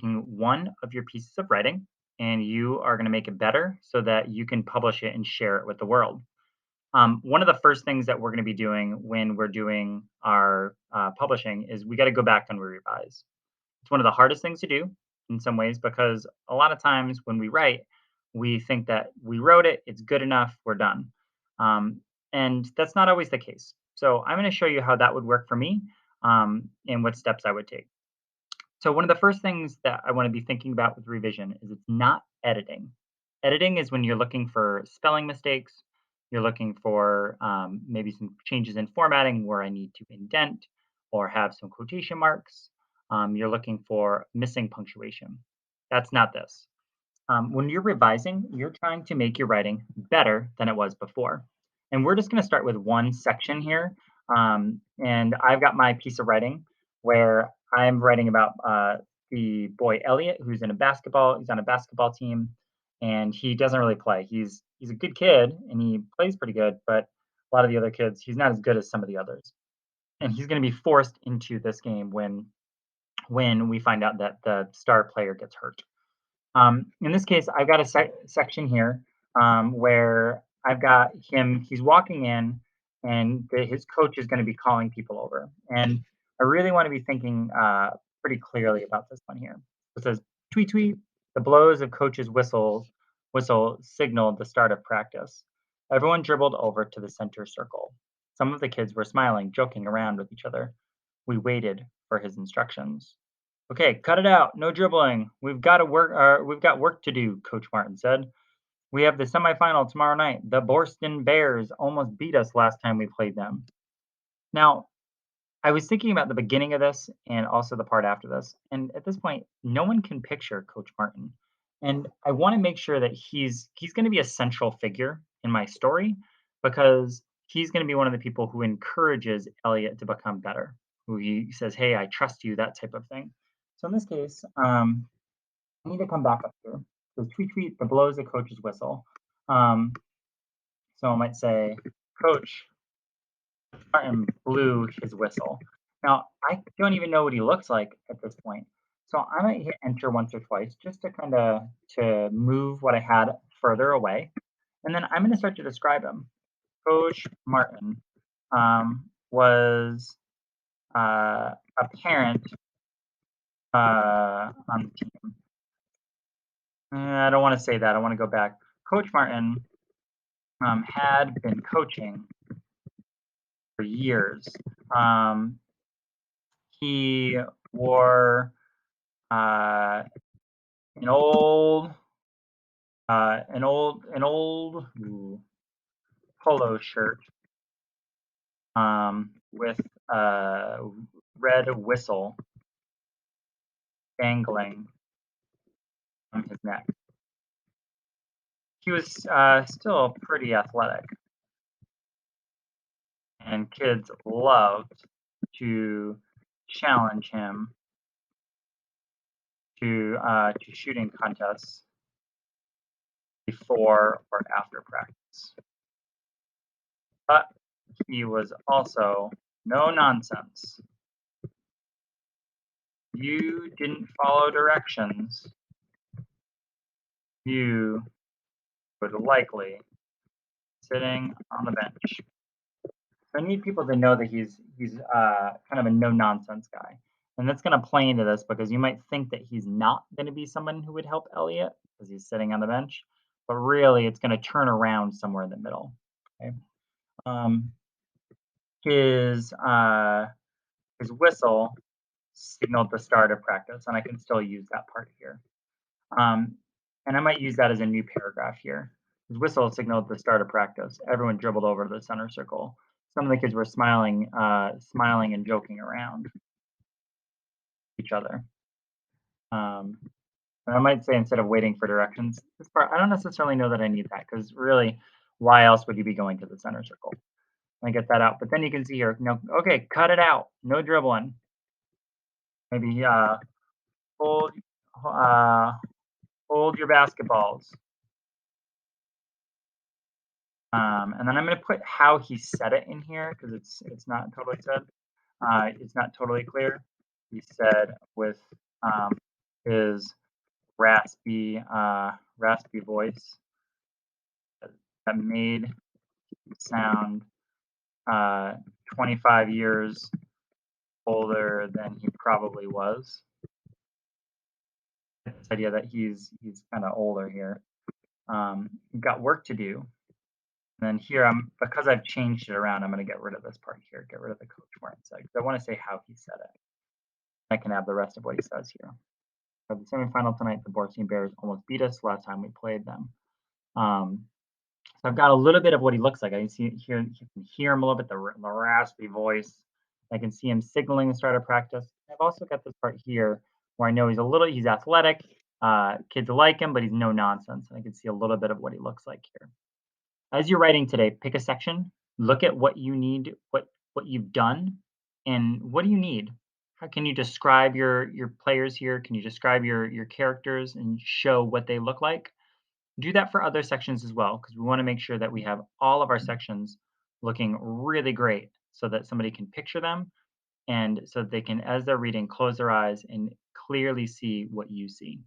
taking one of your pieces of writing and you are going to make it better so that you can publish it and share it with the world. One of the first things that we're going to be doing when we're doing our publishing is we got to go back and revise. It's one of the hardest things to do in some ways because a lot of times when we write, we think that we wrote it, it's good enough, we're done. Um, and that's not always the case. So I'm going to show you how that would work for me and what steps I would take. So one of the first things that I want to be thinking about with revision is it's not editing. Editing is when you're looking for spelling mistakes, you're looking for maybe some changes in formatting where I need to indent or have some quotation marks. You're looking for missing punctuation. That's not this. When you're revising, you're trying to make your writing better than it was before. And we're just going to start with one section here. And I've got my piece of writing where I'm writing about the boy Elliot, who's in a basketball. He's on a basketball team, and he doesn't really play. He's a good kid, and he plays pretty good. But a lot of the other kids, he's not as good as some of the others. And he's going to be forced into this game when we find out that the star player gets hurt. In this case, I've got a section here where I've got him, he's walking in, and his coach is going to be calling people over. And I really want to be thinking pretty clearly about this one here. It says, tweet, tweet, the blows of coach's whistle signaled the start of practice. Everyone dribbled over to the center circle. Some of the kids were smiling, joking around with each other. We waited for his instructions. Okay, cut it out. No dribbling. We've got work to do, Coach Martin said. We have the semifinal tomorrow night. The Boston Bears almost beat us last time we played them. Now, I was thinking about the beginning of this and also the part after this. And at this point, no one can picture Coach Martin. And I want to make sure that he's going to be a central figure in my story because he's going to be one of the people who encourages Elliot to become better, who he says, "Hey, I trust you," that type of thing. So in this case, I need to come back up here. So tweet tweet the blows the coach's whistle. Um, so I might say, Coach Martin blew his whistle. Now I don't even know what he looks like at this point. So I might hit enter once or twice just to kind of to move what I had further away. And then I'm going to start to describe him. Coach Martin was a parent on the team. I don't want to say that. I want to go back. Coach Martin had been coaching for years. Um, he wore uh, an old, polo shirt with a red whistle dangling from his neck. He was still pretty athletic, and kids loved to challenge him to shooting contests before or after practice. But he was also no nonsense. You didn't follow directions, you would likely sitting on the bench. So I need people to know that he's kind of a no nonsense guy. And that's going to play into this because you might think that he's not going to be someone who would help Elliot because he's sitting on the bench, but really it's going to turn around somewhere in the middle. Okay. Um, his his whistle signaled the start of practice, and I can still use that part here. Um, and I might use that as a new paragraph here. His whistle signaled the start of practice. Everyone dribbled over to the center circle. Some of the kids were smiling and joking around each other. And I might say instead of waiting for directions, this part, I don't necessarily know that I need that because really, why else would you be going to the center circle? I get that out. But then you can see here, no, okay, cut it out. No dribbling. Maybe hold uh, hold your basketballs. And then I'm going to put how he said it in here because it's not totally said. It's not totally clear. He said with his raspy voice that made him sound uh, 25 years older than he probably was. This idea that he's kind of older here. You've got work to do. And then here I'm because I've changed it around, I'm going to get rid of this part here. Get rid of the coach Warren said because I want to say how he said it. I can have the rest of what he says here. For the semifinal tonight, the Borsteen Bears almost beat us last time we played them. Um, so I've got a little bit of what he looks like. I can see here, you can hear him a little bit, the raspy voice. I can see him signaling the start of practice. I've also got this part here where I know he's athletic. Kids like him, but he's no nonsense. And I can see a little bit of what he looks like here. As you're writing today, pick a section, look at what you need, what you've done, and what do you need? How can you describe your players here? Can you describe your characters and show what they look like? Do that for other sections as well, because we want to make sure that we have all of our sections looking really great so that somebody can picture them and so they can, as they're reading, close their eyes and clearly see what you see.